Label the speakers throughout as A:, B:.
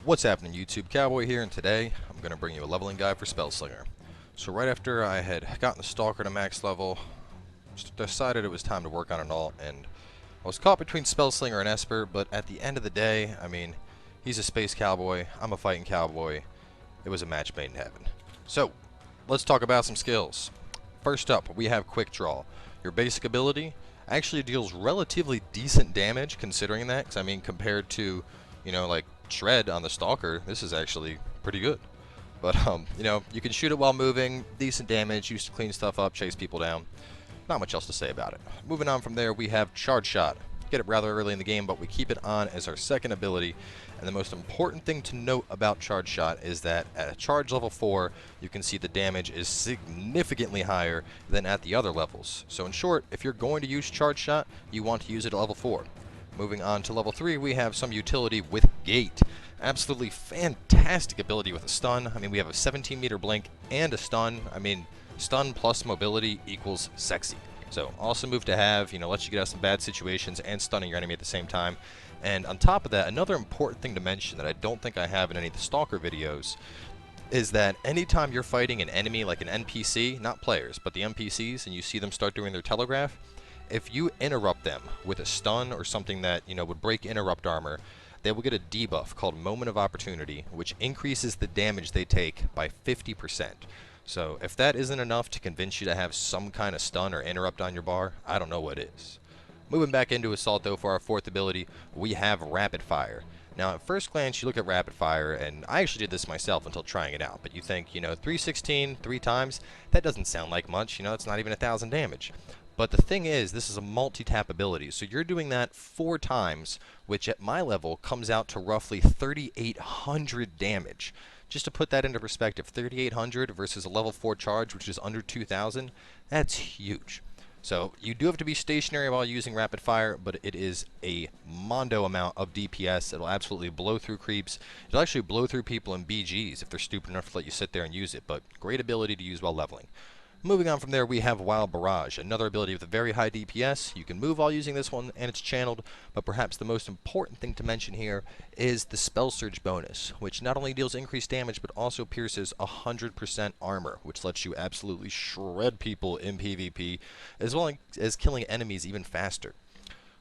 A: What's happening, YouTube? Cowboy here, and today I'm going to bring you a leveling guide for Spellslinger. So right after I had gotten the Stalker to max level, decided it was time to work on an alt, and I was caught between Spellslinger and Esper, but at the end of the day, I mean, he's a space cowboy, I'm a fighting cowboy. It was a match made in heaven. So, let's talk about some skills. First up, we have Quick Draw. Your basic ability actually deals relatively decent damage, considering that, 'cause I mean, compared to, like Shred on the Stalker, this is actually pretty good. But, you can shoot it while moving, decent damage, used to clean stuff up, chase people down. Not much else to say about it. Moving on from there, we have Charge Shot. Get it rather early in the game, but we keep it on as our second ability. And the most important thing to note about Charge Shot is that at charge level 4, you can see the damage is significantly higher than at the other levels. So in short, if you're going to use Charge Shot, you want to use it at level 4. Moving on to level 3, we have some utility with Gate. Absolutely fantastic ability with a stun. I mean, we have a 17-meter blink and a stun. I mean, stun plus mobility equals sexy. So, awesome move to have, lets you get out of some bad situations and stunning your enemy at the same time. And on top of that, another important thing to mention that I don't think I have in any of the Stalker videos is that anytime you're fighting an enemy like an NPC, not players, but the NPCs, and you see them start doing their telegraph, if you interrupt them with a stun or something that, would break interrupt armor, they will get a debuff called Moment of Opportunity, which increases the damage they take by 50%. So if that isn't enough to convince you to have some kind of stun or interrupt on your bar, I don't know what is. Moving back into Assault though, for our fourth ability, we have Rapid Fire. Now at first glance you look at Rapid Fire, and I actually did this myself until trying it out, but you think, 316 3 times, that doesn't sound like much, it's not even 1,000 damage. But the thing is, this is a multi-tap ability, so you're doing that 4 times, which at my level comes out to roughly 3,800 damage. Just to put that into perspective, 3,800 versus a level 4 charge, which is under 2,000, that's huge. So you do have to be stationary while using Rapid Fire, but it is a mondo amount of DPS. It'll absolutely blow through creeps. It'll actually blow through people in BGs if they're stupid enough to let you sit there and use it, but great ability to use while leveling. Moving on from there, we have Wild Barrage, another ability with a very high DPS. You can move while using this one, and it's channeled, but perhaps the most important thing to mention here is the Spell Surge bonus, which not only deals increased damage, but also pierces 100% armor, which lets you absolutely shred people in PvP, as well as killing enemies even faster.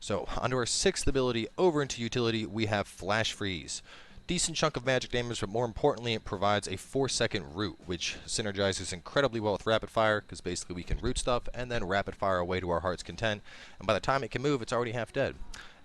A: So, onto our sixth ability, over into utility, we have Flash Freeze. Decent chunk of magic damage, but more importantly, it provides a 4-second root, which synergizes incredibly well with Rapid Fire, because basically we can root stuff and then Rapid Fire away to our heart's content, and by the time it can move, it's already half dead.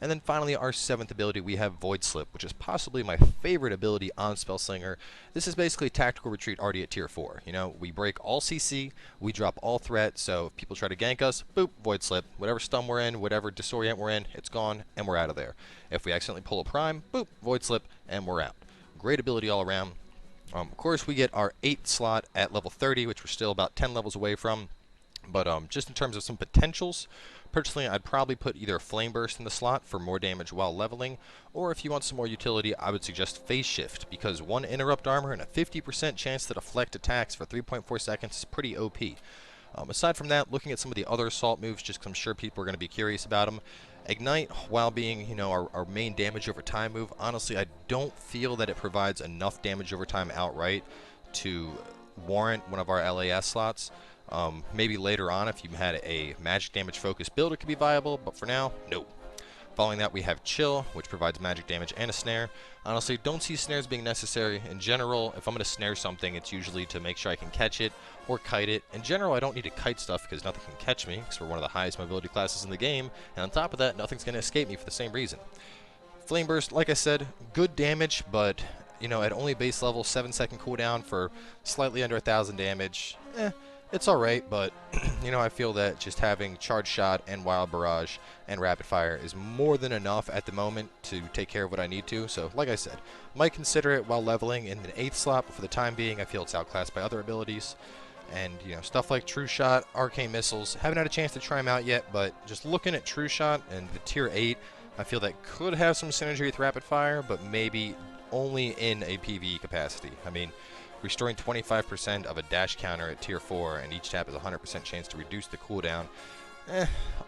A: And then finally, our seventh ability, we have Void Slip, which is possibly my favorite ability on Spellslinger. This is basically Tactical Retreat already at tier 4. We break all CC, we drop all threat, so if people try to gank us, boop, Void Slip. Whatever stun we're in, whatever disorient we're in, it's gone, and we're out of there. If we accidentally pull a prime, boop, Void Slip, and we're out. Great ability all around. Of course, we get our 8th slot at level 30, which we're still about 10 levels away from. But just in terms of some potentials, personally, I'd probably put either Flame Burst in the slot for more damage while leveling, or if you want some more utility, I would suggest Phase Shift, because 1 interrupt armor and a 50% chance to deflect attacks for 3.4 seconds is pretty OP. Aside from that, looking at some of the other assault moves, just because I'm sure people are going to be curious about them. Ignite, while being, our main damage over time move, honestly, I don't feel that it provides enough damage over time outright to warrant one of our LAS slots. Maybe later on, if you had a magic damage focused build, it could be viable, but for now, no. Following that, we have Chill, which provides magic damage and a snare. Honestly, don't see snares being necessary. In general, if I'm going to snare something, it's usually to make sure I can catch it or kite it. In general, I don't need to kite stuff because nothing can catch me, because we're one of the highest mobility classes in the game, and on top of that, nothing's going to escape me for the same reason. Flame Burst, like I said, good damage, but, at only base level, 7-second cooldown for slightly under 1,000 damage, it's alright, but, I feel that just having Charge Shot and Wild Barrage and Rapid Fire is more than enough at the moment to take care of what I need to. So, like I said, might consider it while leveling in the 8th slot, but for the time being, I feel it's outclassed by other abilities. And, stuff like True Shot, Arcane Missiles, haven't had a chance to try them out yet, but just looking at True Shot and the tier 8, I feel that could have some synergy with Rapid Fire, but maybe only in a PvE capacity. I mean, restoring 25% of a dash counter at tier 4, and each tap is a 100% chance to reduce the cooldown.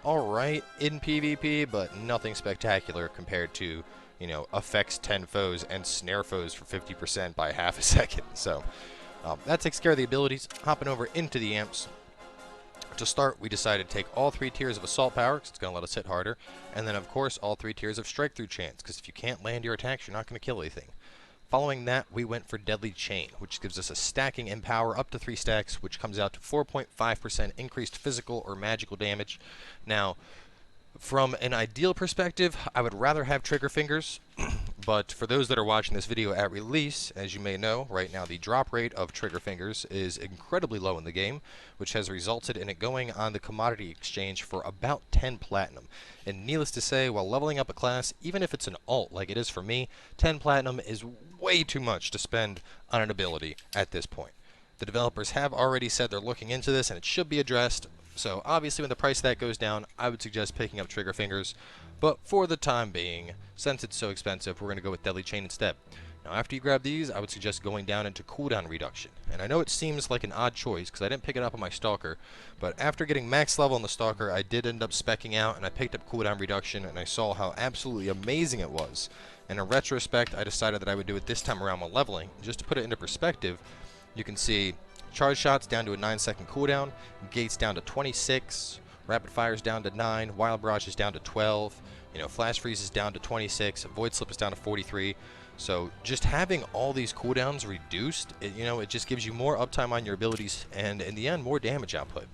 A: Alright in PvP, but nothing spectacular compared to you know, affects 10 foes and snare foes for 50% by half a second. So that takes care of the abilities. Hopping over into the amps. To start, we decided to take all 3 tiers of assault power, because it's going to let us hit harder, and then of course all 3 tiers of strike through chance, because if you can't land your attacks, you're not going to kill anything. Following that, we went for Deadly Chain, which gives us a stacking in power up to 3 stacks, which comes out to 4.5% increased physical or magical damage. Now, from an ideal perspective, I would rather have trigger fingers, but for those that are watching this video at release, as you may know, right now the drop rate of trigger fingers is incredibly low in the game, which has resulted in it going on the commodity exchange for about 10 platinum. And needless to say, while leveling up a class, even if it's an alt like it is for me, 10 platinum is way too much to spend on an ability at this point. The developers have already said they're looking into this and it should be addressed. So obviously when the price of that goes down, I would suggest picking up trigger fingers. But for the time being, since it's so expensive, we're going to go with Deadly Chain instead. Now after you grab these, I would suggest going down into cooldown reduction. And I know it seems like an odd choice because I didn't pick it up on my Stalker. But after getting max level on the Stalker, I did end up speccing out and I picked up cooldown reduction and I saw how absolutely amazing it was. And in retrospect, I decided that I would do it this time around while leveling. Just to put it into perspective, you can see charge shots down to a 9-second cooldown, gates down to 26, rapid fires down to 9, wild barrage is down to 12, you know, flash freeze is down to 26, void slip is down to 43. So just having all these cooldowns reduced, it just gives you more uptime on your abilities and in the end more damage output.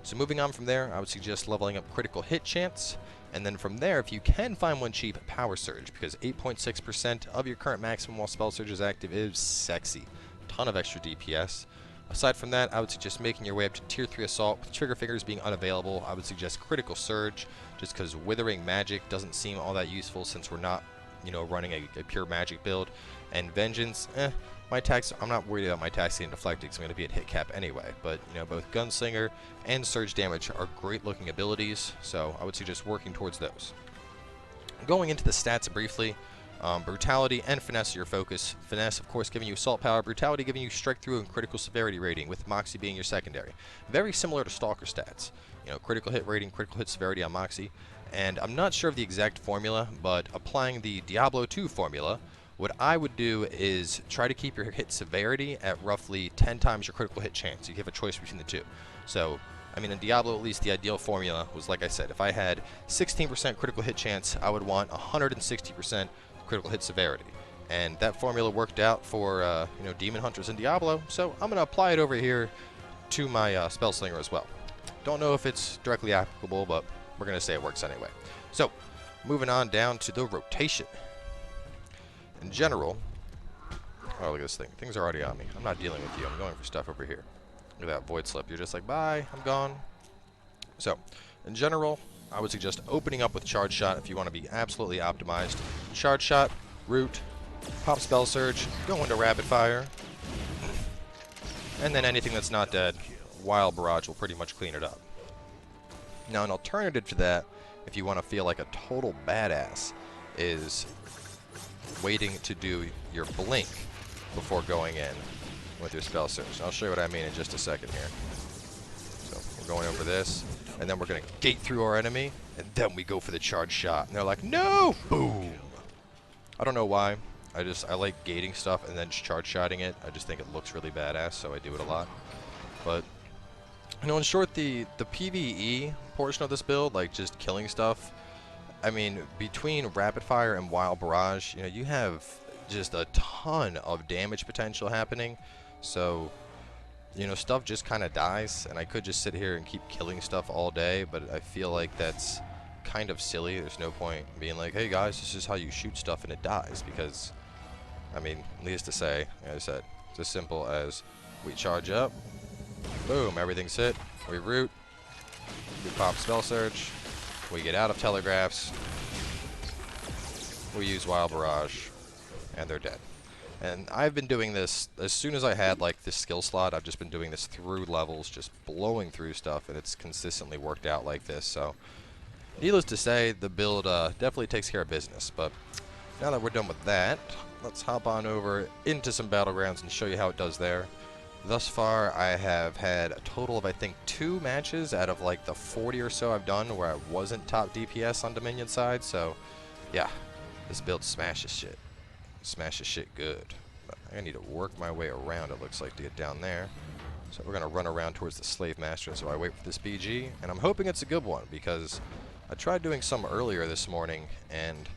A: So moving on from there, I would suggest leveling up critical hit chance. And then from there, if you can find one cheap, Power Surge, because 8.6% of your current maximum while Spell Surge is active is sexy. Ton of extra DPS. Aside from that, I would suggest making your way up to Tier 3 Assault. With trigger fingers being unavailable, I would suggest Critical Surge, just because Withering Magic doesn't seem all that useful since we're not, running a pure magic build. And Vengeance, my attacks, I'm not worried about my attacks getting deflected because I'm going to be at hit cap anyway. But, both Gunslinger and Surge Damage are great looking abilities, so I would suggest working towards those. Going into the stats briefly, Brutality and Finesse are your focus. Finesse, of course, giving you assault power. Brutality giving you strike through and critical severity rating, with Moxie being your secondary. Very similar to Stalker stats. Critical hit rating, critical hit severity on Moxie. And I'm not sure of the exact formula, but applying the Diablo 2 formula, what I would do is try to keep your hit severity at roughly 10 times your critical hit chance. You have a choice between the two. So, in Diablo, at least, the ideal formula was, like I said, if I had 16% critical hit chance, I would want 160% critical hit severity. And that formula worked out for, Demon Hunters in Diablo, so I'm going to apply it over here to my Spellslinger as well. Don't know if it's directly applicable, but we're going to say it works anyway. So, moving on down to the rotation. In general, oh, look at this thing. Things are already on me. I'm not dealing with you. I'm going for stuff over here. Look at that void slip. You're just like, bye, I'm gone. So, in general, I would suggest opening up with Charge Shot if you want to be absolutely optimized. Charge Shot, Root, pop Spell Surge, go into Rapid Fire, and then anything that's not dead, Wild Barrage will pretty much clean it up. Now, an alternative to that, if you want to feel like a total badass, is waiting to do your Blink before going in with your Spell Surge. I'll show you what I mean in just a second here. So, we're going over this. And then we're going to gate through our enemy, and then we go for the charge shot. And they're like, no! Boom! I don't know why. I like gating stuff and then just charge shotting it. I just think it looks really badass, so I do it a lot. But, in short, the PvE portion of this build, like just killing stuff, between Rapid Fire and Wild Barrage, you have just a ton of damage potential happening. So, stuff just kind of dies, and I could just sit here and keep killing stuff all day, but I feel like that's kind of silly. There's no point being like, hey guys, this is how you shoot stuff and it dies, because, needless to say, like I said, it's as simple as we charge up, boom, everything's hit, we root, we pop Spell Surge, we get out of telegraphs, we use Wild Barrage, and they're dead. And I've been doing this, as soon as I had this skill slot, I've just been doing this through levels, just blowing through stuff, and it's consistently worked out like this. So, needless to say, the build definitely takes care of business. But now that we're done with that, let's hop on over into some battlegrounds and show you how it does there. Thus far, I have had a total of, I think, 2 matches out of the 40 or so I've done where I wasn't top DPS on Dominion side. So, yeah. This build smashes shit. Smashes shit good. But I need to work my way around, it looks like, to get down there. So we're going to run around towards the Slave Master. So I wait for this BG, and I'm hoping it's a good one, because I tried doing some earlier this morning, and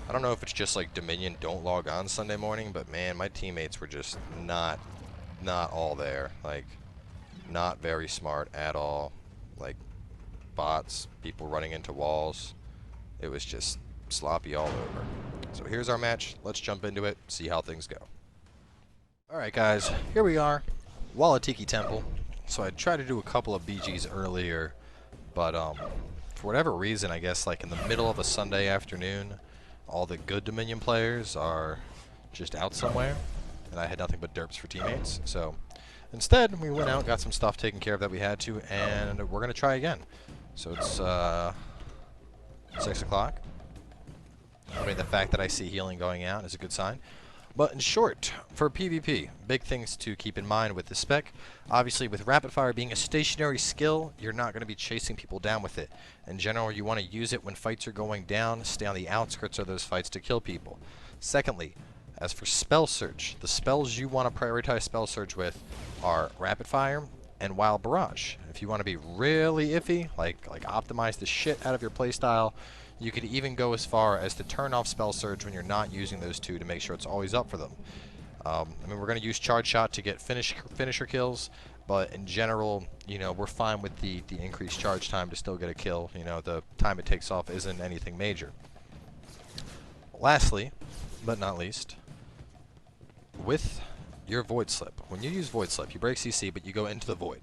A: I don't know if it's just like Dominion don't log on Sunday morning, but man, my teammates were just not all there. Like, not very smart at all. Like, bots, people running into walls. It was just sloppy all over. So here's our match. Let's jump into it, see how things go. Alright guys, here we are. Walatiki Temple. So I tried to do a couple of BGs earlier, but for whatever reason, I guess like in the middle of a Sunday afternoon, all the good Dominion players are just out somewhere, and I had nothing but derps for teammates. So instead, we went out, got some stuff taken care of that we had to, and we're going to try again. So it's 6 o'clock. I mean, the fact that I see healing going out is a good sign. But in short, for PvP, big things to keep in mind with this spec. Obviously, with rapid fire being a stationary skill, you're not going to be chasing people down with it. In general, you want to use it when fights are going down, stay on the outskirts of those fights to kill people. Secondly, as for spell search, the spells you want to prioritize spell search with are rapid fire and wild barrage. If you want to be really iffy, like optimize the shit out of your playstyle, you could even go as far as to turn off spell surge when you're not using those two to make sure it's always up for them. I mean, we're going to use charge shot to get finisher kills, but in general, you know, we're fine with the increased charge time to still get a kill. You know, the time it takes off isn't anything major. Lastly, but not least, with your void slip. When you use void slip, you break CC, but you go into the void.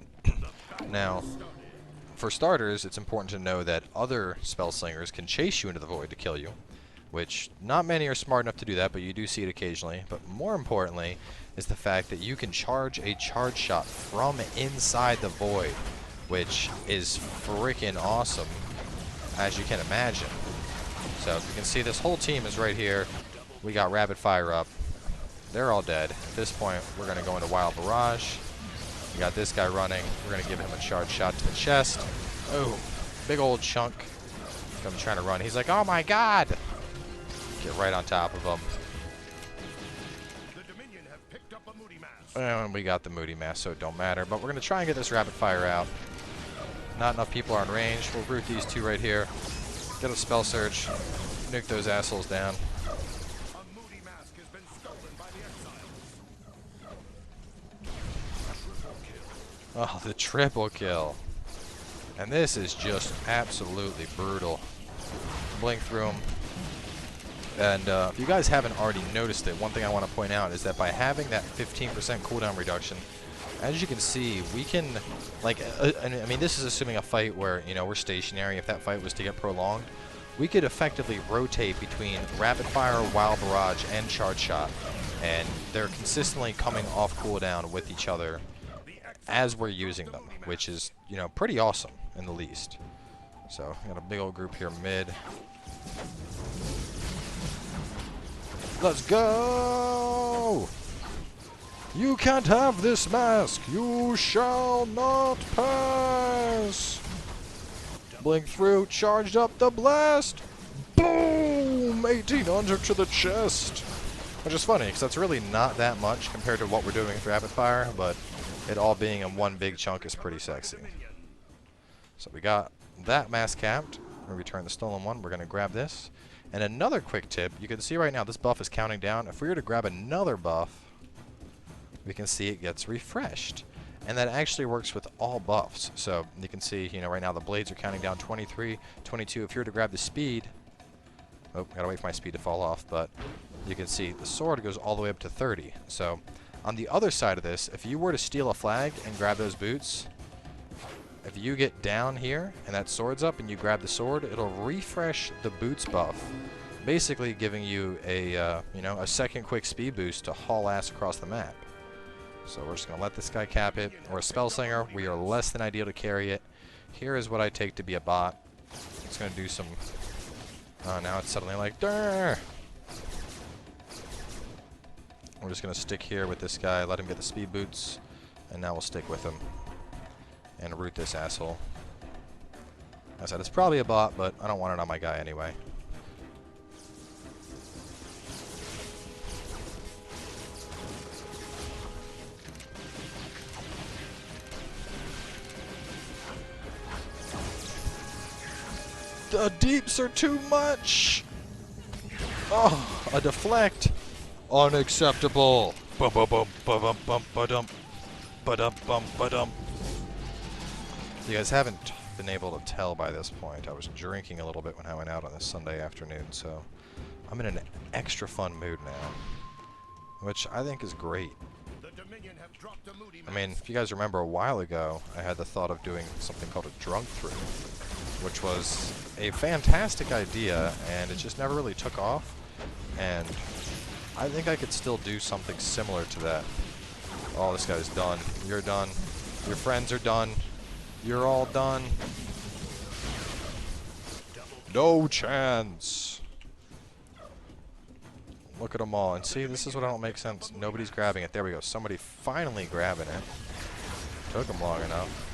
A: Now, for starters, it's important to know that other Spellslingers can chase you into the void to kill you, which not many are smart enough to do that, but you do see it occasionally. But more importantly is the fact that you can charge a charge shot from inside the void, which is freaking awesome, as you can imagine. So you can see this whole team is right here. We got rapid fire up. They're all dead. At this point, we're going to go into wild barrage. We got this guy running. We're going to give him a charge shot to the chest. Oh, big old chunk. I'm trying to run. He's like, oh my god! Get right on top of him. And we got the moody mass, so it don't matter. But we're going to try and get this rapid fire out. Not enough people are in range. We'll root these two right here. Get a spell surge. Nuke those assholes down. Oh, the triple kill. And this is just absolutely brutal. Blink through them. And if you guys haven't already noticed it, one thing I want to point out is that by having that 15% cooldown reduction, as you can see, we can, like, I mean, this is assuming a fight where, you know, we're stationary. If that fight was to get prolonged, we could effectively rotate between rapid fire, wild barrage, and charge shot. And they're consistently coming off cooldown with each other as we're using them, which is, you know, pretty awesome in the least. So, got a big old group here mid. Let's go! You can't have this mask! You shall not pass! Blink through, charged up the blast! Boom! 1800 to the chest! Which is funny, because that's really not that much compared to what we're doing with rapid fire, but it all being in one big chunk is pretty sexy. So we got that mask capped. We'll return the stolen one. We're going to grab this. And another quick tip, you can see right now this buff is counting down. If we were to grab another buff, we can see it gets refreshed. And that actually works with all buffs. So you can see, you know, right now the blades are counting down 23, 22. If you were to grab the speed, oh, gotta wait for my speed to fall off, but you can see the sword goes all the way up to 30. So on the other side of this, if you were to steal a flag and grab those boots, if you get down here and that sword's up and you grab the sword, it'll refresh the boots buff, basically giving you a you know, a second quick speed boost to haul ass across the map. So we're just gonna let this guy cap it. We're a Spellslinger. We are less than ideal to carry it. Here is what I take to be a bot. It's gonna do some. Oh, now it's suddenly like, durr. We're just going to stick here with this guy, let him get the speed boots, and now we'll stick with him and root this asshole. I said it's probably a bot, but I don't want it on my guy anyway. The deeps are too much! Oh, a deflect! Unacceptable! Ba-ba-bum, ba-bum, bum, ba-dum. Ba-dum, bum, ba-dum. You guys haven't been able to tell by this point. I was drinking a little bit when I went out on this Sunday afternoon, so I'm in an extra fun mood now, which I think is great. I mean, if you guys remember a while ago, I had the thought of doing something called a drunk through, which was a fantastic idea, and it just never really took off, and I think I could still do something similar to that. Oh, this guy's done. You're done. Your friends are done. You're all done. No chance. Look at them all. And see, this is what I don't make sense. Nobody's grabbing it. There we go. Somebody finally grabbing it. Took them long enough.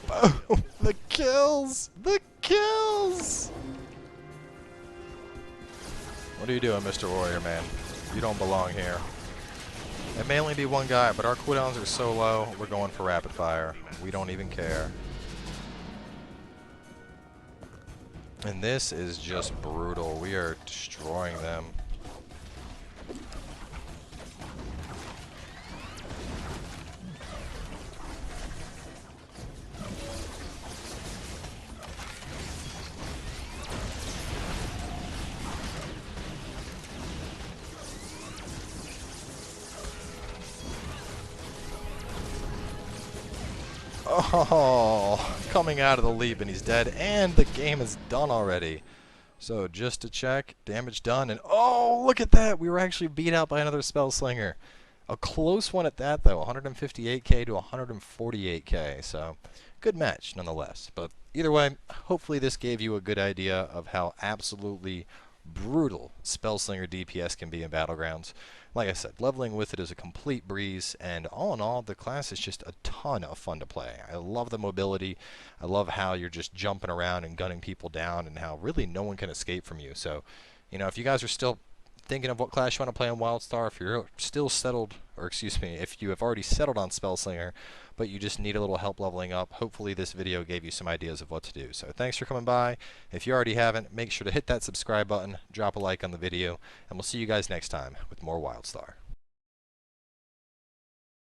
A: Oh, the kills! The kills! What are you doing, Mr. Warrior Man? You don't belong here. It may only be one guy, but our cooldowns are so low, we're going for rapid fire. We don't even care. And this is just brutal. We are destroying them. Oh, coming out of the leap and he's dead, and the game is done already. So just to check, damage done, and oh, look at that! We were actually beat out by another Spellslinger. A close one at that, though, 158k to 148k, so good match nonetheless. But either way, hopefully this gave you a good idea of how absolutely brutal Spellslinger DPS can be in Battlegrounds. Like I said, leveling with it is a complete breeze, and all in all, the class is just a ton of fun to play. I love the mobility. I love how you're just jumping around and gunning people down, and how really no one can escape from you. So, you know, if you guys are still thinking of what class you want to play on Wildstar, if you're still settled, or excuse me, if you have already settled on Spellslinger, but you just need a little help leveling up, hopefully this video gave you some ideas of what to do. So thanks for coming by. If you already haven't, make sure to hit that subscribe button, drop a like on the video, and we'll see you guys next time with more Wildstar.